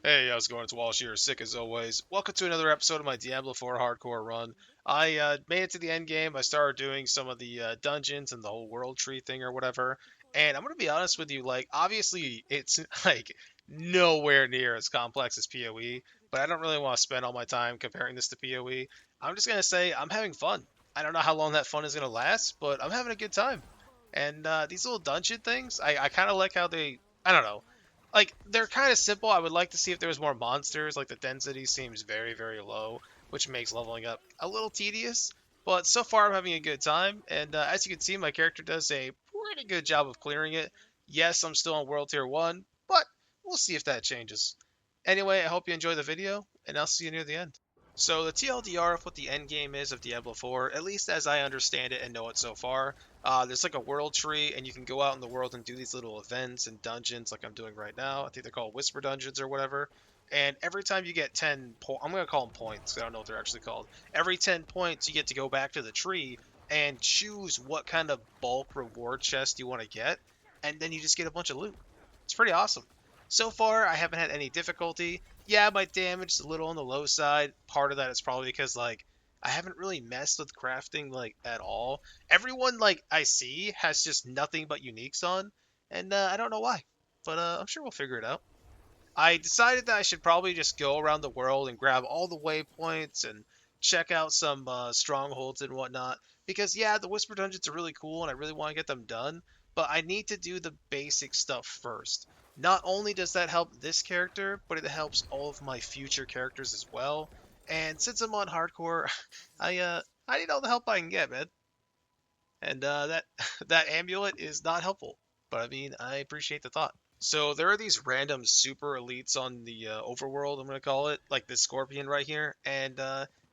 Hey, how's it going? It's Walsh here, sick as always. Welcome to another episode of my Diablo 4 hardcore run. I made it to the end game. I started doing some of the dungeons and the whole world tree thing or whatever. And I'm gonna be honest with you, like obviously it's like nowhere near as complex as PoE, but I don't really want to spend all my time comparing this to PoE. I'm just gonna say I'm having fun. I don't know how long that fun is gonna last, but I'm having a good time. And these little dungeon things, I kind of like how they, I don't know, like they're kind of simple. I would like to see if there was more monsters. Like the density seems very, very low, which makes leveling up a little tedious. But so far, I'm having a good time, and as you can see, my character does a pretty good job of clearing it. Yes, I'm still on World Tier 1, but we'll see if that changes. Anyway, I hope you enjoy the video, and I'll see you near the end. So the TLDR of what the end game is of Diablo 4, at least as I understand it and know it so far, there's like a world tree, and you can go out in the world and do these little events and dungeons, like I'm doing right now. I think they're called Whisper Dungeons or whatever. And every time you get 10, I'm gonna call them points. 'Cause I don't know what they're actually called. Every 10 points, you get to go back to the tree and choose what kind of bulk reward chest you want to get, and then you just get a bunch of loot. It's pretty awesome. So far, I haven't had any difficulty. Yeah, my damage is a little on the low side. Part of that is probably because like I haven't really messed with crafting like at all. Everyone like I see has just nothing but uniques on, and I don't know why, but I'm sure we'll figure it out. I decided that I should probably just go around the world and grab all the waypoints and check out some strongholds and whatnot. Because yeah, the Whisper Dungeons are really cool and I really want to get them done, but I need to do the basic stuff first. Not only does that help this character, but it helps all of my future characters as well. And since I'm on hardcore, I need all the help I can get, man. And that that amulet is not helpful, but I mean I appreciate the thought. So there are these random super elites on the overworld, I'm gonna call it, like this scorpion right here, and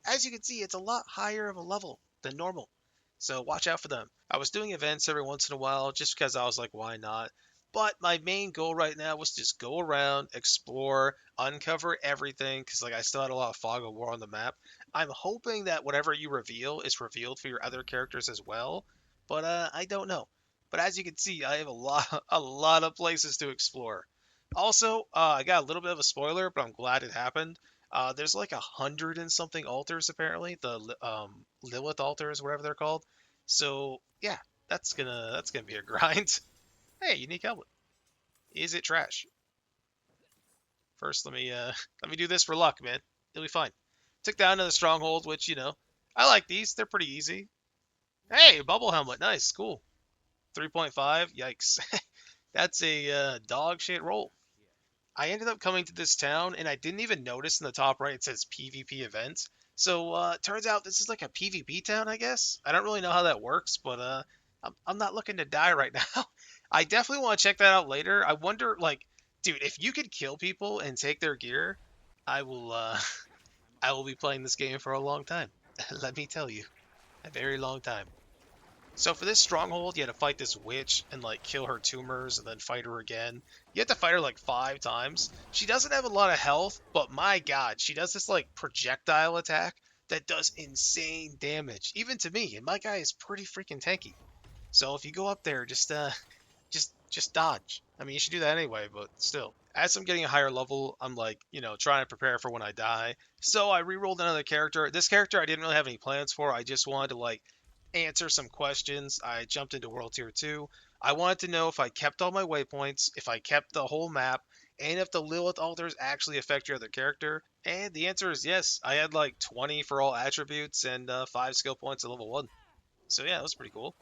as you can see, it's a lot higher of a level than normal. So watch out for them. I was doing events every once in a while just because I was like, why not? But my main goal right now was just go around, explore, uncover everything, because like I still had a lot of fog of war on the map. I'm hoping that whatever you reveal is revealed for your other characters as well, but I don't know. But as you can see, I have a lot of places to explore. Also, I got a little bit of a spoiler, but I'm glad it happened. There's like 100 and something altars apparently, the Lilith altars, whatever they're called. So yeah, that's gonna be a grind. Hey, unique helmet. Is it trash? First, let me do this for luck, man. It'll be fine. Took down another stronghold, which I like these. They're pretty easy. Hey, bubble helmet, nice, cool. 3.5, yikes. That's a dog shit roll. I ended up coming to this town and I didn't even notice in the top right it says PvP events. So turns out this is like a PvP town, I guess. I don't really know how that works, but I'm not looking to die right now. I definitely want to check that out later. I wonder, like, dude, if you could kill people and take their gear, I will I will be playing this game for a long time. Let me tell you, a very long time. So for this stronghold, you had to fight this witch and like kill her tumors and then fight her again. You have to fight her like 5 times. She doesn't have a lot of health, but my god, she does this like projectile attack that does insane damage, even to me. And my guy is pretty freaking tanky. So if you go up there, just dodge. I mean, you should do that anyway, but still. As I'm getting a higher level, I'm like, trying to prepare for when I die. So I re-rolled another character. This character I didn't really have any plans for. I just wanted to like answer some questions. I jumped into World Tier 2. I wanted to know if I kept all my waypoints, if I kept the whole map, and if the Lilith altars actually affect your other character. And the answer is yes. I had like 20 for all attributes and 5 skill points at level 1. So yeah, that was pretty cool.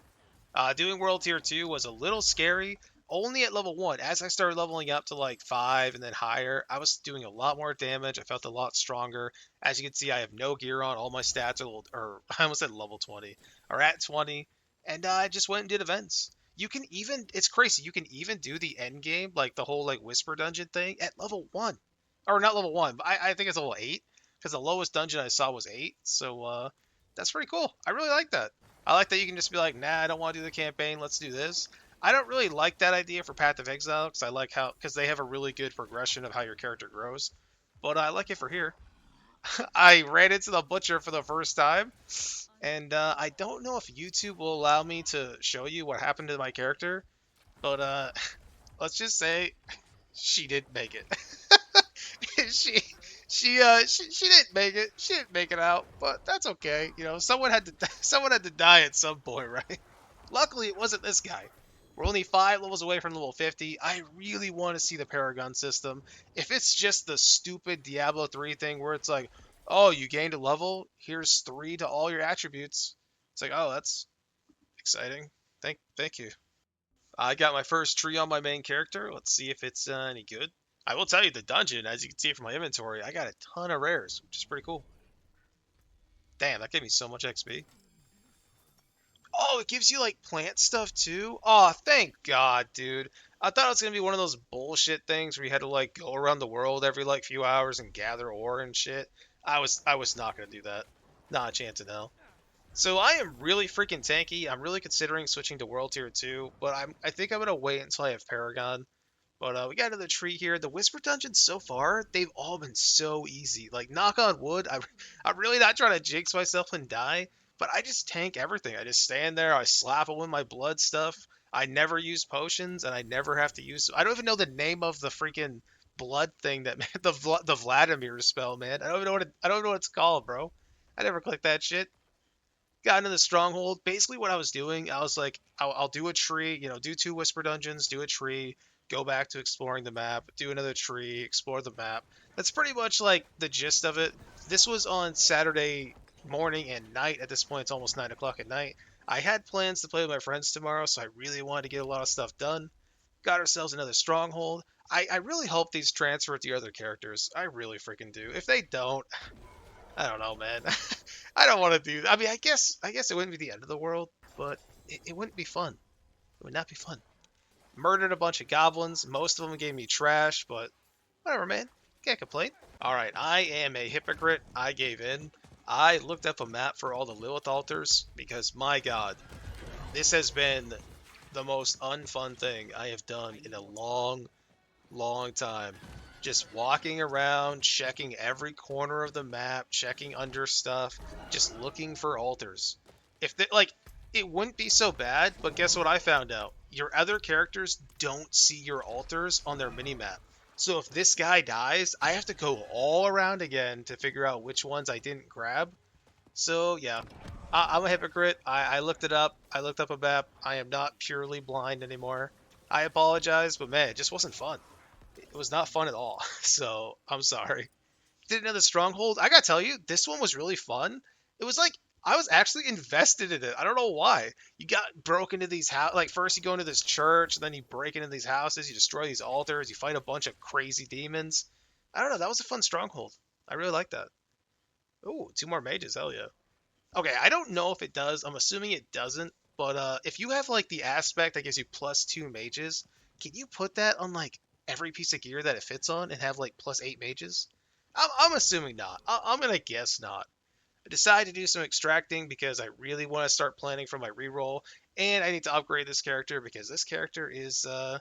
Doing World Tier 2 was a little scary, only at level 1. As I started leveling up to like 5 and then higher, I was doing a lot more damage. I felt a lot stronger. As you can see, I have no gear on. All my stats are, or I almost said level 20, are at 20. And I just went and did events. You can even, it's crazy, you can even do the end game, like the whole like Whisper Dungeon thing, at level 1. Or not level 1, but I think it's level 8, because the lowest dungeon I saw was 8. So that's pretty cool. I really like that. I like that you can just be like, nah, I don't want to do the campaign. Let's do this. I don't really like that idea for Path of Exile because I like how because they have a really good progression of how your character grows. But I like it for here. I ran into the butcher for the first time, and I don't know if YouTube will allow me to show you what happened to my character. But let's just say she didn't make it. she didn't make it. She didn't make it out, but that's okay. You know, someone had to someone had to die at some point, right? Luckily, it wasn't this guy. We're only 5 levels away from level 50. I really want to see the Paragon system. If it's just the stupid Diablo 3 thing where it's like, oh, you gained a level, here's 3 to all your attributes. It's like, oh, that's exciting. Thank you. I got my first tree on my main character. Let's see if it's any good. I will tell you the dungeon, as you can see from my inventory, I got a ton of rares, which is pretty cool. Damn, that gave me so much XP. Oh, it gives you like plant stuff too? Oh, thank God, dude. I thought it was gonna be one of those bullshit things where you had to like go around the world every like few hours and gather ore and shit. I was not gonna do that. Not a chance in hell. So I am really freaking tanky. I'm really considering switching to World Tier 2, but I think I'm gonna wait until I have Paragon. But we got another tree here. The Whisper Dungeons so far, they've all been so easy. Like, knock on wood, I'm really not trying to jinx myself and die, but I just tank everything. I just stand there, I slap them with my blood stuff. I never use potions, and I never have to use. I don't even know the name of the freaking blood thing that the Vladimir spell, man. I don't even know I don't know what it's called, bro. I never clicked that shit. Got into the stronghold. Basically, what I was doing, I was like, I'll do a tree, you know, do 2 whisper dungeons, do a tree, go back to exploring the map, do another tree, explore the map. That's pretty much like the gist of it. This was on Saturday morning and night. At this point, it's almost 9 o'clock at night. I had plans to play with my friends tomorrow, so I really wanted to get a lot of stuff done. Got ourselves another stronghold. I really hope these transfer to the other characters. I really freaking do. If they don't, I don't know, man. I don't want to do that. I mean, I guess it wouldn't be the end of the world, but it wouldn't be fun. It would not be fun. Murdered a bunch of goblins. Most of them gave me trash, but whatever, man. Can't complain. All right, I am a hypocrite. I gave in. I looked up a map for all the Lilith altars because, my God, this has been the most unfun thing I have done in a long time. Just walking around, checking every corner of the map, checking under stuff, just looking for altars. If they, like, it wouldn't be so bad, but guess what I found out? Your other characters don't see your altars on their minimap. So if this guy dies, I have to go all around again to figure out which ones I didn't grab. So yeah, I'm a hypocrite. I looked it up. I looked up a map. I am not purely blind anymore. I apologize, but man, it just wasn't fun. It was not fun at all. So I'm sorry. Did another stronghold. I gotta tell you, this one was really fun. It was like I was actually invested in it. I don't know why. You got broke into these like first you go into this church, and then you break into these houses, you destroy these altars, you fight a bunch of crazy demons. I don't know. That was a fun stronghold. I really like that. Ooh, 2 more mages. Hell yeah. Okay, I don't know if it does. I'm assuming it doesn't. But if you have like the aspect that gives you +2 mages, can you put that on like every piece of gear that it fits on and have like +8 mages? I'm assuming not. I'm gonna guess not. I decided to do some extracting because I really want to start planning for my reroll, and I need to upgrade this character because this character is I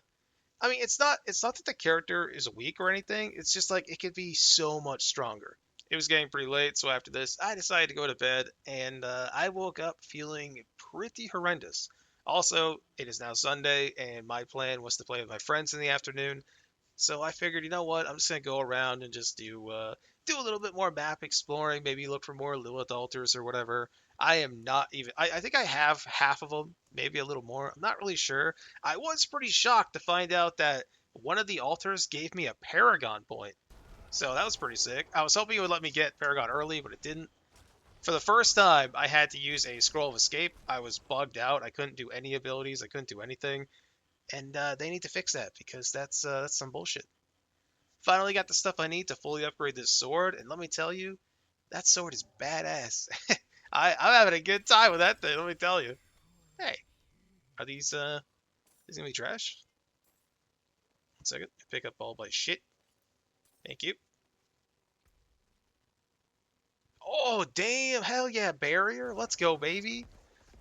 mean, it's not that the character is weak or anything. It's just like it could be so much stronger. It was getting pretty late, so after this, I decided to go to bed, and I woke up feeling pretty horrendous. Also, it is now Sunday, and my plan was to play with my friends in the afternoon. So I figured, you know what? I'm just gonna go around and just do a little bit more map exploring, maybe look for more Lilith altars or whatever. I am not even. I think I have half of them, maybe a little more. I'm not really sure. I was pretty shocked to find out that one of the altars gave me a Paragon point. So that was pretty sick. I was hoping it would let me get Paragon early, but it didn't. For the first time, I had to use a Scroll of Escape. I was bugged out. I couldn't do any abilities. I couldn't do anything, and they need to fix that because that's some bullshit. Finally got the stuff I need to fully upgrade this sword, and let me tell you, that sword is badass. I'm having a good time with that thing, let me tell you. Hey, are these gonna be trash? 1 second, pick up all my shit. Thank you. Oh, damn, hell yeah, barrier, let's go, baby.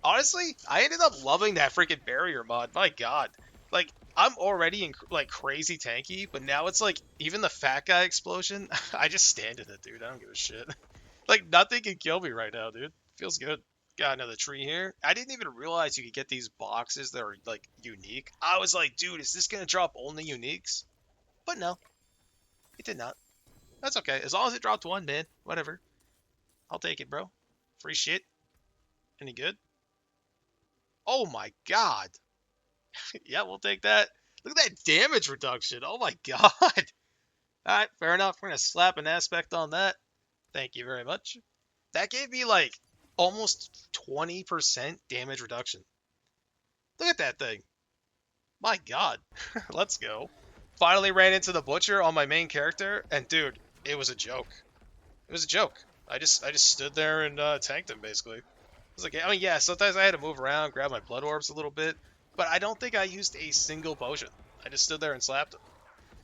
Honestly, I ended up loving that freaking barrier mod, my god. Like, I'm already in, like, crazy tanky, but now it's like, even the fat guy explosion, I just stand in it, dude, I don't give a shit. Like, nothing can kill me right now, dude. Feels good. Got another tree here. I didn't even realize you could get these boxes that are, like, unique. I was like, dude, is this gonna drop only uniques? But no, it did not. That's okay. As long as it dropped one, man. Whatever. I'll take it, bro. Free shit. Any good? Oh my god. Yeah, we'll take that. Look at that damage reduction. Oh my god. Alright, fair enough. We're gonna slap an aspect on that. Thank you very much. That gave me like almost 20% damage reduction. Look at that thing. My god. Let's go. Finally ran into the butcher on my main character, and dude, it was a joke. It was a joke. I just stood there and tanked him basically. It was like, I mean, yeah, sometimes I had to move around, grab my blood orbs a little bit, but I don't think I used a single potion. I just stood there and slapped him.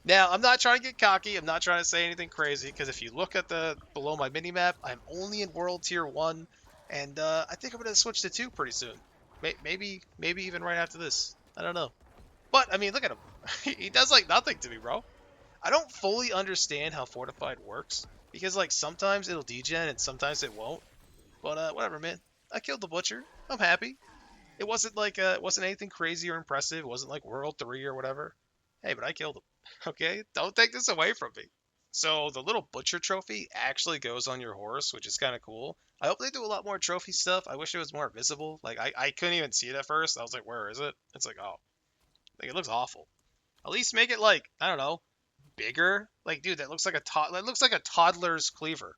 Now, I'm not trying to get cocky. I'm not trying to say anything crazy, because if you look at the below my minimap, I'm only in World Tier 1, and I think I'm going to switch to 2 pretty soon. Maybe even right after this. I don't know. But, I mean, look at him. He does, like, nothing to me, bro. I don't fully understand how Fortified works, because, like, sometimes it'll degen and sometimes it won't. But, whatever, man. I killed the Butcher. I'm happy. It wasn't, like, it wasn't anything crazy or impressive. It wasn't, like, World 3 or whatever. Hey, but I killed him. Okay? Don't take this away from me. So, the little Butcher trophy actually goes on your horse, which is kind of cool. I hope they do a lot more trophy stuff. I wish it was more visible. Like, I couldn't even see it at first. I was like, where is it? It's like, oh. Like, it looks awful. At least make it, like, I don't know, bigger. Like, dude, that looks like that looks like a toddler's cleaver.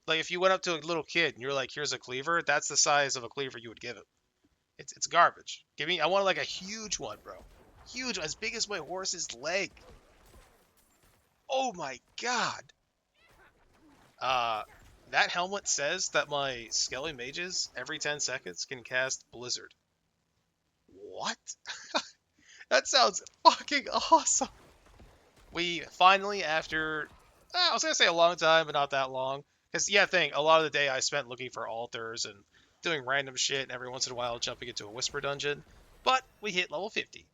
Like, if you went up to a little kid and you're like, here's a cleaver, that's the size of a cleaver you would give it. It's garbage. Give me, I want like a huge one, bro. Huge, as big as my horse's leg. Oh my god. Uh, that helmet says that my Skelly mages every 10 seconds can cast Blizzard. What? That sounds fucking awesome. We finally, after, I was going to say a long time, but not that long. Because, yeah, a lot of the day I spent looking for altars and doing random shit, and every once in a while jumping into a Whisper dungeon. But we hit level 50.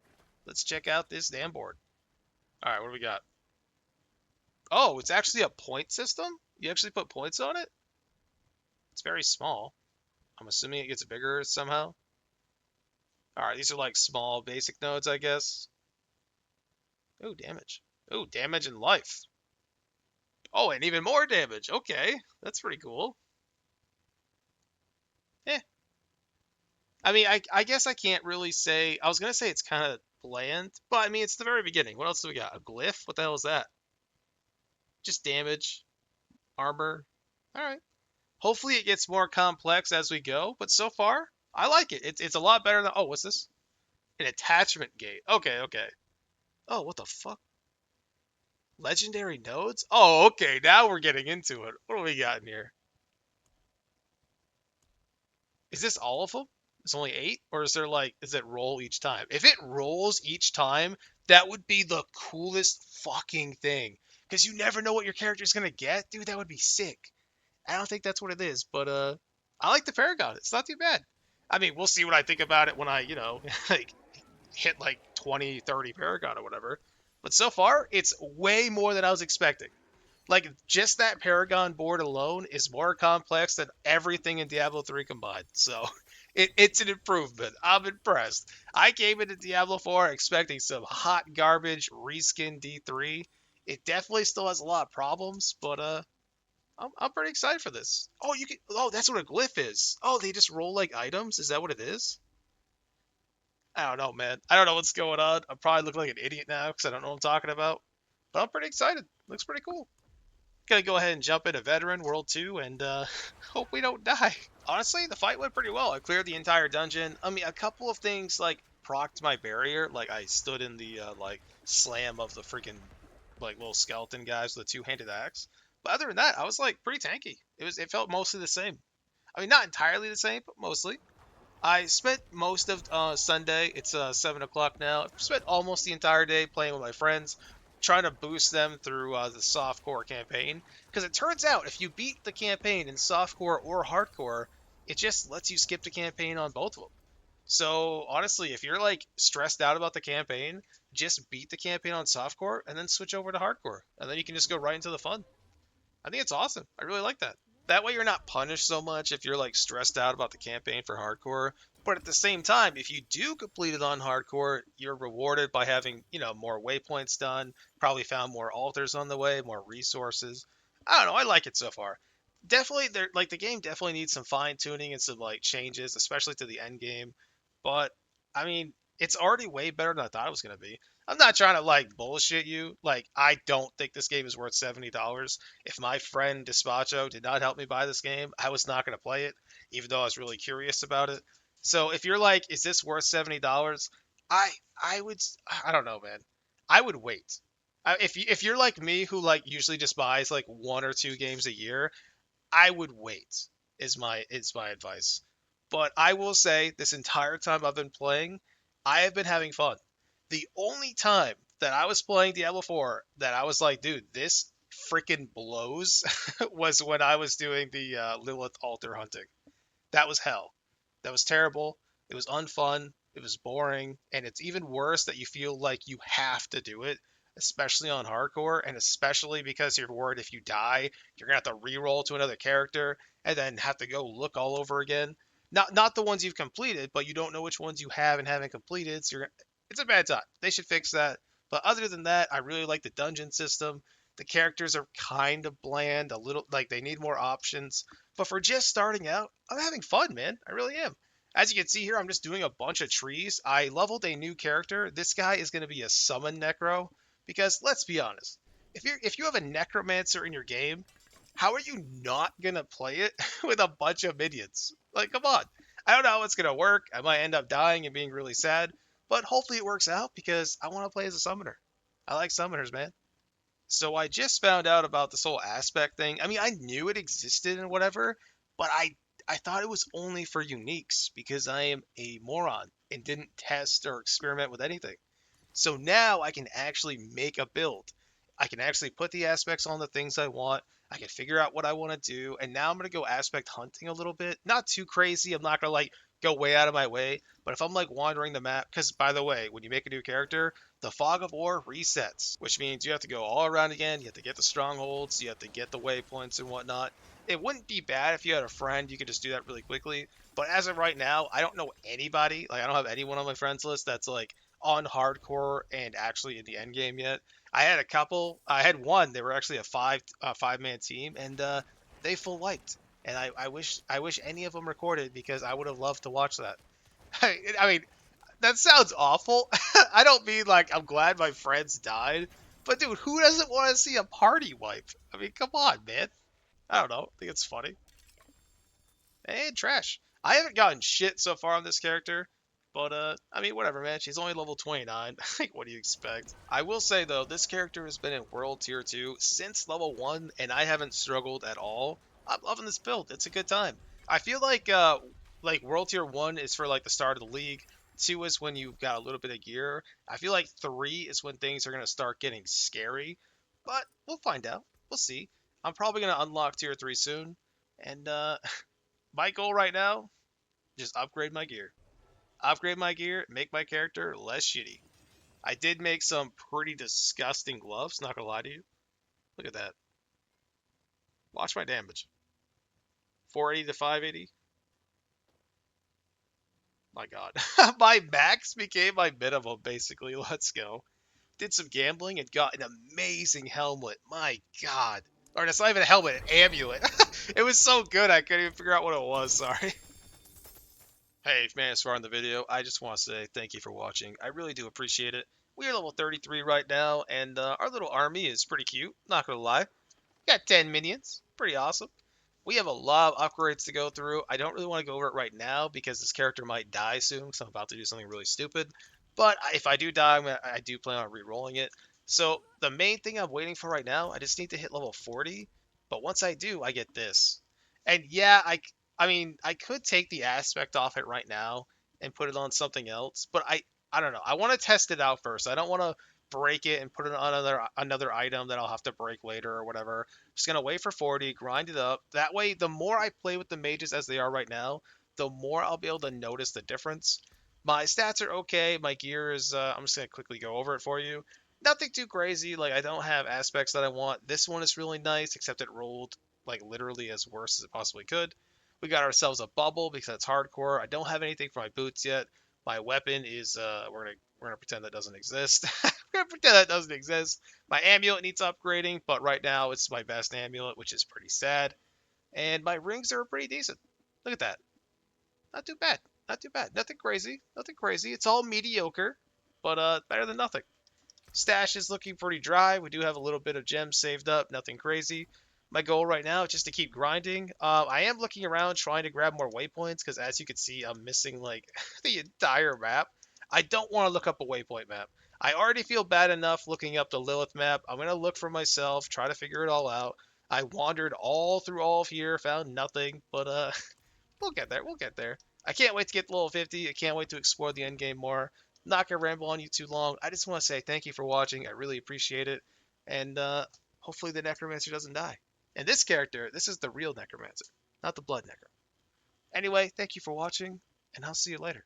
Let's check out this damn board. Alright, what do we got? Oh, it's actually a point system? You actually put points on it? It's very small. I'm assuming it gets bigger somehow. Alright, these are like small basic nodes, I guess. Oh, damage. Oh, damage and life. Oh, and even more damage. Okay, that's pretty cool. Eh. I mean, I guess I can't really say. I was gonna say it's kind of bland, but I mean, it's the very beginning. What else do we got? A glyph? What the hell is that? Just damage, armor. All right. Hopefully, it gets more complex as we go. But so far, I like it. It's a lot better than. Oh, what's this? An attachment gate. Okay, okay. Oh, what the fuck? Legendary nodes? Oh, okay. Now we're getting into it. What do we got in here? Is this all of them? It's only 8? Or is there like, is it roll each time? If it rolls each time, that would be the coolest fucking thing. Because you never know what your character's going to get. Dude, that would be sick. I don't think that's what it is, but I like the Paragon. It's not too bad. I mean, we'll see what I think about it when I, like hit like 20, 30 Paragon or whatever. But so far, it's way more than I was expecting. Like, just that Paragon board alone is more complex than everything in Diablo 3 combined. So, it's an improvement. I'm impressed. I came into Diablo 4 expecting some hot garbage reskin D3. It definitely still has a lot of problems, but I'm pretty excited for this. Oh, you can. Oh, that's what a glyph is. Oh, they just roll like items. Is that what it is? I don't know, man. I don't know what's going on. I probably look like an idiot now because I don't know what I'm talking about. But I'm pretty excited. Looks pretty cool. Gonna go ahead and jump into Veteran World 2 and hope we don't die. Honestly, the fight went pretty well. I cleared the entire dungeon. I mean, a couple of things like procced my barrier. Like I stood in the like slam of the freaking like little skeleton guys with a two-handed axe. But other than that, I was like pretty tanky. It felt mostly the same. I mean, not entirely the same, but mostly. I spent most of Sunday. It's 7 o'clock now. I've spent almost the entire day playing with my friends, trying to boost them through the softcore campaign. Because it turns out if you beat the campaign in softcore or hardcore, it just lets you skip the campaign on both of them. So honestly, if you're like stressed out about the campaign, just beat the campaign on softcore and then switch over to hardcore, and then you can just go right into the fun. I think it's awesome. I really like that. That way you're not punished so much if you're like stressed out about the campaign for hardcore. But at the same time, if you do complete it on hardcore, you're rewarded by having, more waypoints done, probably found more altars on the way, more resources. I don't know. I like it so far. Definitely, there like the game definitely needs some fine tuning and some like changes, especially to the end game. But I mean, it's already way better than I thought it was gonna be. I'm not trying to like bullshit you. Like, I don't think this game is worth $70. If my friend Despacho did not help me buy this game, I was not gonna play it, even though I was really curious about it. So if you're like, is this worth $70? I I would I don't know, man. I would wait. If you're like me, who like usually just buys like one or two games a year, I would wait. Is my advice. But I will say, this entire time I've been playing, I have been having fun. The only time that I was playing Diablo 4 that I was like, dude, this freaking blows, was when I was doing the Lilith altar hunting. That was hell. That was terrible. It was unfun. It was boring. And it's even worse that you feel like you have to do it, especially on hardcore, and especially because you're worried if you die, you're going to have to re-roll to another character and then have to go look all over again. Not the ones you've completed, but you don't know which ones you have and haven't completed. So it's a bad time. They should fix that. But other than that, I really like the dungeon system. The characters are kind of bland, a little like they need more options. But for just starting out, I'm having fun, man. I really am. As you can see here, I'm just doing a bunch of trees. I leveled a new character. This guy is going to be a summon necro because let's be honest, if you have a necromancer in your game, how are you not going to play it with a bunch of minions? Like, come on. I don't know how it's going to work. I might end up dying and being really sad, but hopefully it works out because I want to play as a summoner. I like summoners, man. So I just found out about this whole aspect thing. I mean, I knew it existed and whatever, but I thought it was only for uniques because I am a moron and didn't test or experiment with anything. So now I can actually make a build. I can actually put the aspects on the things I want. I can figure out what I want to do. And now I'm going to go aspect hunting a little bit. Not too crazy. I'm not going to like go way out of my way. But if I'm like wandering the map, because by the way, when you make a new character, the fog of war resets, which means you have to go all around again. You have to get the strongholds. You have to get the waypoints and whatnot. It wouldn't be bad if you had a friend. You could just do that really quickly. But as of right now, I don't know anybody. Like, I don't have anyone on my friends list that's like on hardcore and actually in the end game yet. I had a couple. I had one. They were actually a five-man team, and they full wiped. And I wish any of them recorded because I would have loved to watch that. I mean, that sounds awful. I don't mean like I'm glad my friends died, but dude, who doesn't want to see a party wipe? I mean, come on, man. I don't know. I think it's funny. And trash. I haven't gotten shit so far on this character, but I mean, whatever, man. She's only level 29. Like, what do you expect? I will say though, this character has been in World Tier 2 since level 1, and I haven't struggled at all. I'm loving this build. It's a good time. I feel like World Tier 1 is for like the start of the league. 2 is when you've got a little bit of gear. I feel like 3 is when things are gonna start getting scary, but we'll find out. We'll see. I'm probably gonna unlock Tier 3 soon, and my goal right now, just upgrade my gear, make my character less shitty. I did make some pretty disgusting gloves, not gonna lie to you. Look at that. Watch my damage. 480 to 580. My god. My max became my minimum, basically. Let's go. Did some gambling and got an amazing helmet. My god. Or it's not even a helmet, an amulet. It was so good I couldn't even figure out what it was, sorry. Hey, if you made it far in the video, I just want to say thank you for watching. I really do appreciate it. We are level 33 right now, and our little army is pretty cute, not gonna lie. Got 10 minions, pretty awesome. We have a lot of upgrades to go through. I don't really want to go over it right now because this character might die soon because I'm about to do something really stupid. But if I do die, I do plan on re-rolling it. So the main thing I'm waiting for right now, I just need to hit level 40. But once I do, I get this. And yeah, I mean, I could take the aspect off it right now and put it on something else. But I don't know. I want to test it out first. I don't want to break it and put it on another item that I'll have to break later or whatever. Just gonna wait for 40, grind it up. That way, the more I play with the mages as they are right now, the more I'll be able to notice the difference. My stats are okay. My gear is. I'm just gonna quickly go over it for you. Nothing too crazy. Like, I don't have aspects that I want. This one is really nice, except it rolled like literally as worse as it possibly could. We got ourselves a bubble because it's hardcore. I don't have anything for my boots yet. My weapon is we're We're gonna pretend that doesn't exist. We're gonna pretend that doesn't exist. My amulet needs upgrading, but right now it's my best amulet, which is pretty sad. And my rings are pretty decent. Look at that. Not too bad. Not too bad. Nothing crazy. Nothing crazy. It's all mediocre, but better than nothing. Stash is looking pretty dry. We do have a little bit of gems saved up. Nothing crazy. My goal right now is just to keep grinding. I am looking around trying to grab more waypoints because, as you can see, I'm missing like the entire map. I don't want to look up a waypoint map. I already feel bad enough looking up the Lilith map. I'm gonna look for myself, try to figure it all out. I wandered all through all of here, found nothing, but we'll get there. We'll get there. I can't wait to get to level 50. I can't wait to explore the end game more. Not gonna ramble on you too long. I just want to say thank you for watching. I really appreciate it, and hopefully the Necromancer doesn't die. And this character, this is the real Necromancer, not the Blood Necro. Anyway, thank you for watching, and I'll see you later.